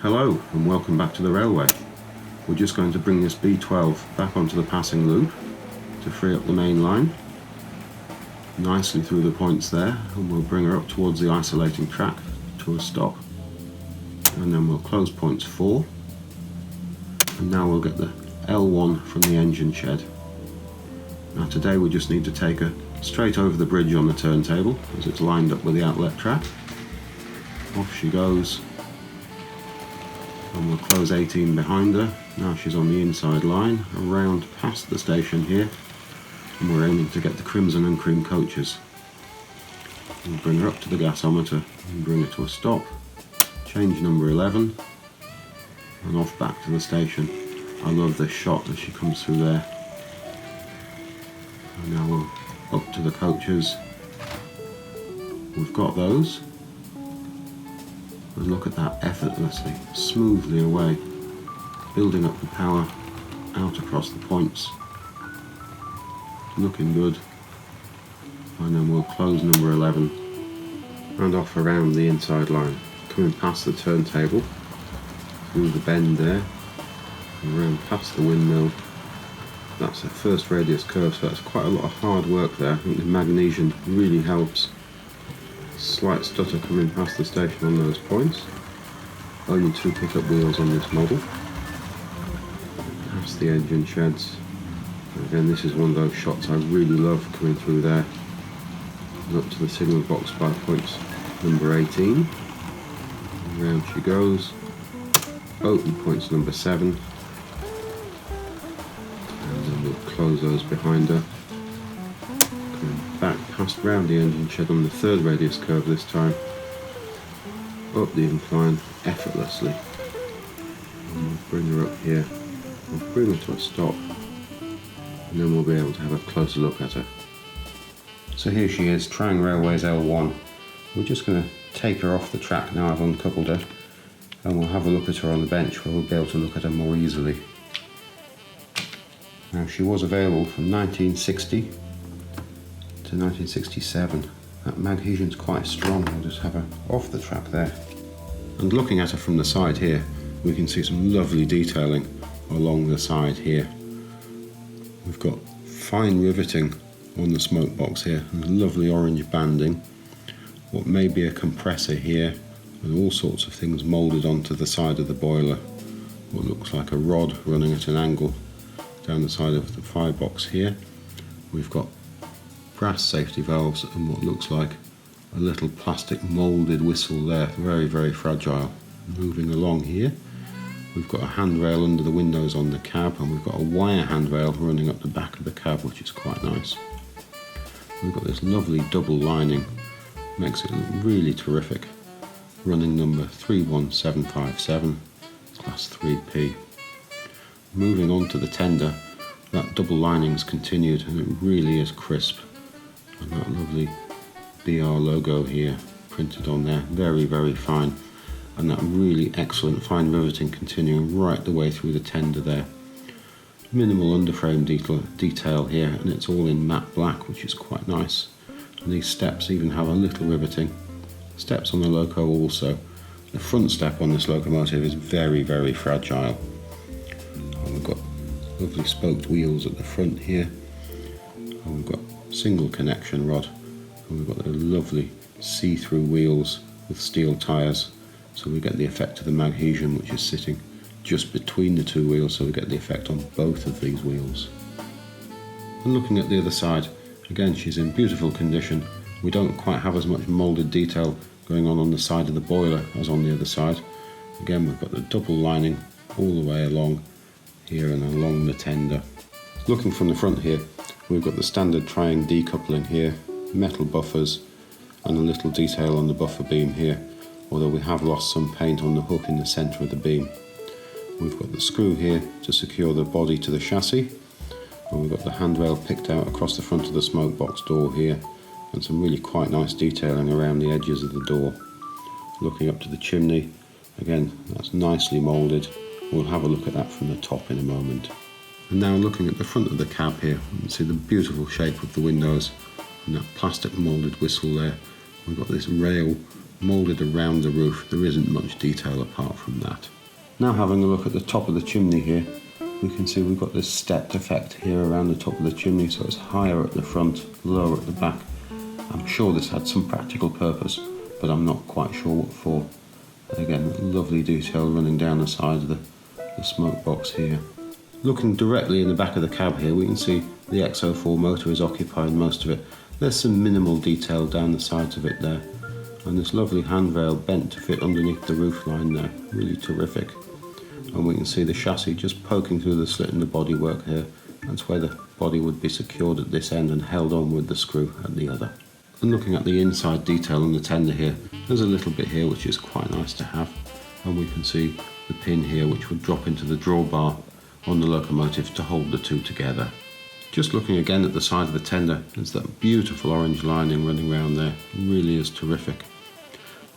Hello and welcome back to the railway. We're just going to bring this B12 back onto the passing loop to free up the main line nicely through the points there, and we'll bring her up towards the isolating track to a stop, and then we'll close points 4, and now we'll get the L1 from the engine shed. Now today we just need to take her straight over the bridge on the turntable as it's lined up with the outlet track. Off she goes, and we'll close 18 behind her. Now she's on the inside line, around past the station here, and we're aiming to get the crimson and cream coaches. We'll bring her up to the gasometer and bring her to a stop, change number 11, and off back to the station. I love this shot as she comes through there. And now we're up to the coaches. We've got those. And look at that, effortlessly, smoothly away, building up the power out across the points. Looking good. And then we'll close number 11 and off around the inside line, coming past the turntable, through the bend there, and around past the windmill. That's the first radius curve, so that's quite a lot of hard work there. I think the magnesium really helps. Slight stutter coming past the station on those points. Only 2 pickup wheels on this model. Past the engine sheds. And again, this is one of those shots I really love, coming through there. And up to the signal box by points number 18. And round she goes. Open points number 7. And then we'll close those behind her. Back past round the engine shed on the 3rd radius curve this time, up the incline effortlessly, and we'll bring her up here, we'll bring her to a stop, and then we'll be able to have a closer look at her. So here she is, Trang Railways L1. We're just going to take her off the track now I've uncoupled her, and we'll have a look at her on the bench where we'll be able to look at her more easily. Now she was available from 1960 to 1967. That magnesium's quite strong. We'll just have her off the track there. And looking at her from the side here, we can see some lovely detailing along the side here. We've got fine riveting on the smoke box here, and lovely orange banding, what may be a compressor here, and all sorts of things moulded onto the side of the boiler. What looks like a rod running at an angle down the side of the firebox here. We've got brass safety valves and what looks like a little plastic moulded whistle there, very, very fragile. Moving along here, we've got a handrail under the windows on the cab, and we've got a wire handrail running up the back of the cab, which is quite nice. We've got this lovely double lining, makes it look really terrific. Running number 31757, class 3P. Moving on to the tender, that double lining's continued and it really is crisp. And that lovely BR logo here printed on there, very, very fine, and that really excellent fine riveting continuing right the way through the tender there. Minimal underframe detail here, and it's all in matte black, which is quite nice. And these steps even have a little riveting. Steps on the loco also. The front step on this locomotive is very, very fragile. And we've got lovely spoked wheels at the front here, and we've got single connection rod, and we've got the lovely see-through wheels with steel tyres, so we get the effect of the magnesium which is sitting just between the 2 wheels, so we get the effect on both of these wheels. And looking at the other side, again she's in beautiful condition. We don't quite have as much moulded detail going on the side of the boiler as on the other side. Again, we've got the double lining all the way along here and along the tender. Looking from the front here, we've got the standard Trang decoupling here, metal buffers, and a little detail on the buffer beam here, although we have lost some paint on the hook in the centre of the beam. We've got the screw here to secure the body to the chassis, and we've got the handrail picked out across the front of the smoke box door here, and some really quite nice detailing around the edges of the door. Looking up to the chimney, again that's nicely moulded. We'll have a look at that from the top in a moment. And now looking at the front of the cab here, you can see the beautiful shape of the windows and that plastic moulded whistle there. We've got this rail moulded around the roof. There isn't much detail apart from that. Now having a look at the top of the chimney here, we can see we've got this stepped effect here around the top of the chimney, so it's higher at the front, lower at the back. I'm sure this had some practical purpose, but I'm not quite sure what for. And again, lovely detail running down the side of the smoke box here. Looking directly in the back of the cab here, we can see the X04 motor is occupying most of it. There's some minimal detail down the sides of it there, and this lovely handrail bent to fit underneath the roofline there, really terrific. And we can see the chassis just poking through the slit in the bodywork here. That's where the body would be secured at this end and held on with the screw at the other. And looking at the inside detail on the tender here, there's a little bit here which is quite nice to have, and we can see the pin here which would drop into the drawbar on the locomotive to hold the two together. Just looking again at the side of the tender, there's that beautiful orange lining running around there. It really is terrific.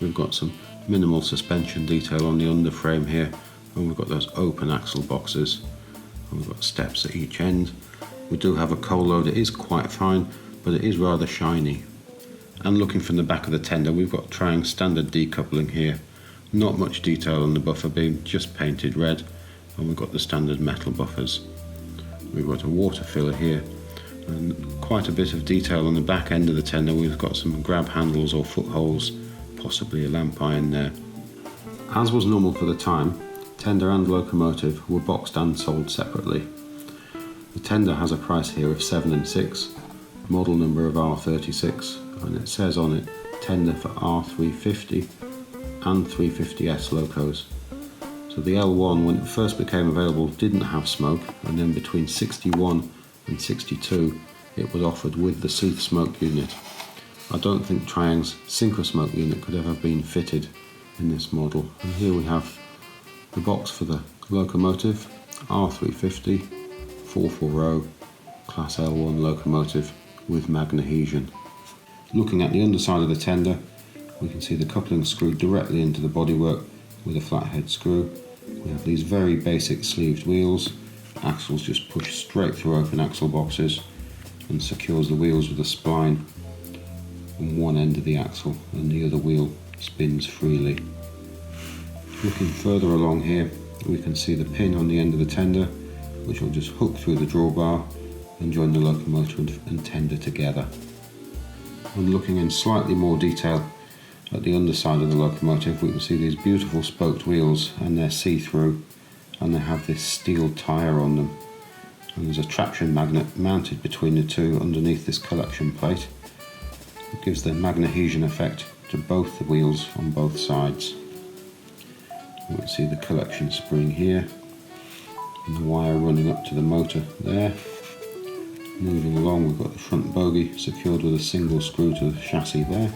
We've got some minimal suspension detail on the underframe here, and we've got those open axle boxes, and we've got steps at each end. We do have a coal load. It is quite fine, but it is rather shiny. And looking from the back of the tender, we've got Triang standard decoupling here. Not much detail on the buffer beam, just painted red, and we've got the standard metal buffers. We've got a water filler here, and quite a bit of detail on the back end of the tender. We've got some grab handles or footholes, possibly a lamp iron there. As was normal for the time, tender and locomotive were boxed and sold separately. The tender has a price here of 7 and 6, model number of R36, and it says on it tender for R.350 and 350S locos. So the L1, when it first became available, didn't have smoke, and then between 61 and 62 it was offered with the Seath smoke unit. I don't think Triang's synchro smoke unit could ever have been fitted in this model. And here we have the box for the locomotive, R350 440 class L1 locomotive with magnesium. Looking at the underside of the tender, we can see the coupling screwed directly into the bodywork with a flathead screw. We have these very basic sleeved wheels. Axles just push straight through open axle boxes and secures the wheels with a spline on one end of the axle, and the other wheel spins freely. Looking further along here, we can see the pin on the end of the tender, which will just hook through the drawbar and join the locomotive and tender together. And looking in slightly more detail at the underside of the locomotive, we can see these beautiful spoked wheels, and they're see-through, and they have this steel tyre on them. And there's a traction magnet mounted between the two underneath this collection plate. It gives the magnesium effect to both the wheels on both sides. We can see the collection spring here, and the wire running up to the motor there. Moving along, we've got the front bogie secured with a single screw to the chassis there,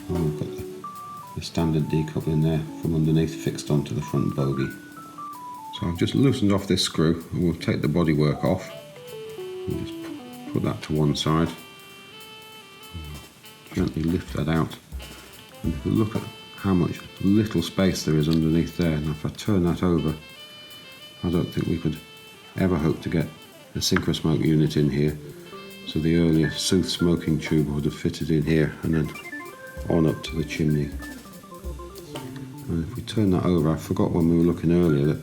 and we've got the standard decoupling there from underneath fixed onto the front bogie. So I've just loosened off this screw, and we'll take the bodywork off. We'll just put that to one side, gently lift that out, and if we look at how much little space there is underneath there, and if I turn that over, I don't think we could ever hope to get a synchro smoke unit in here. So the earlier Seath smoking tube would have fitted in here and then on up to the chimney. And if we turn that over, I forgot when we were looking earlier that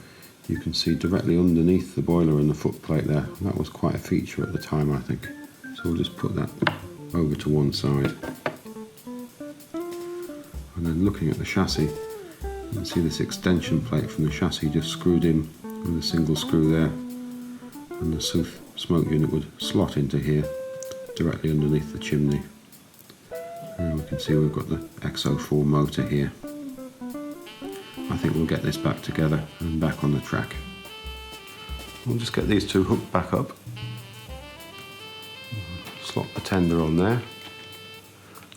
you can see directly underneath the boiler and the footplate there. That was quite a feature at the time, I think. So we'll just put that over to one side. And then looking at the chassis, you can see this extension plate from the chassis just screwed in with a single screw there, and the Seath smoke unit would slot into here directly underneath the chimney. And we can see we've got the X04 motor here. I think we'll get this back together and back on the track. We'll just get these two hooked back up, slot the tender on there,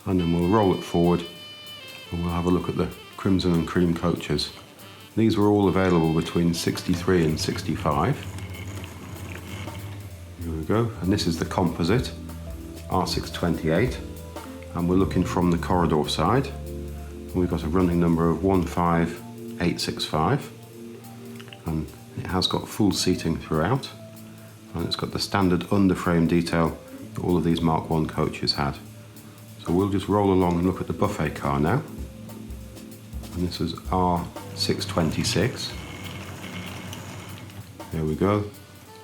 and then we'll roll it forward and we'll have a look at the crimson and cream coaches. These were all available between 63 and 65. Here we go, and this is the composite R628, and we're looking from the corridor side. We've got a running number of 15865, and it has got full seating throughout, and it's got the standard underframe detail that all of these Mark I coaches had. So we'll just roll along and look at the buffet car now. and this is R.350. There we go.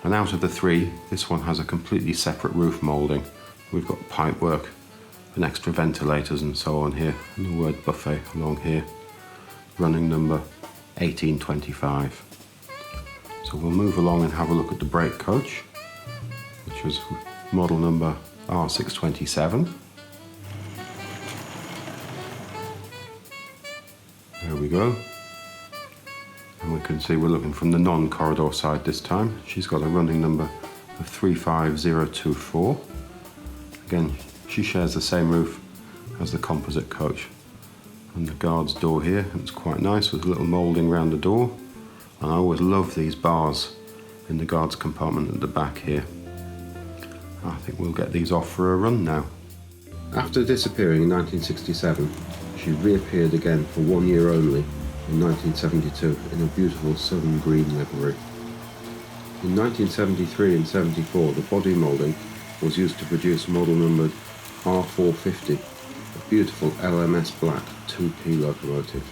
And out of the three, this one has a completely separate roof moulding. We've got pipework and extra ventilators and so on here, and the word buffet along here. Running number 1825. So we'll move along and have a look at the brake coach, which was model number R.327. There we go. And we can see we're looking from the non-corridor side this time. She's got a running number of 35024. Again, she shares the same roof as the composite coach. And the guard's door here, it's quite nice with a little moulding around the door. And I always love these bars in the guard's compartment at the back here. I think we'll get these off for a run now. After disappearing in 1967, she reappeared again for 1 year only in 1972 in a beautiful southern green livery. In 1973 and 74, the body moulding was used to produce model numbered R.350, a beautiful LMS black 2P locomotive.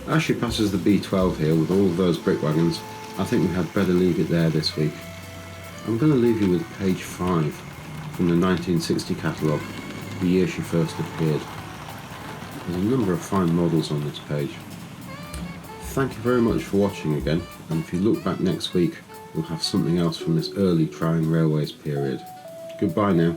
As she passes the B12 here with all of those brick wagons, I think we had better leave it there this week. I'm going to leave you with page 5 from the 1960 catalogue, the year she first appeared. There's a number of fine models on this page. Thank you very much for watching again, and if you look back next week, we'll have something else from this early Trying Railways period. Goodbye now.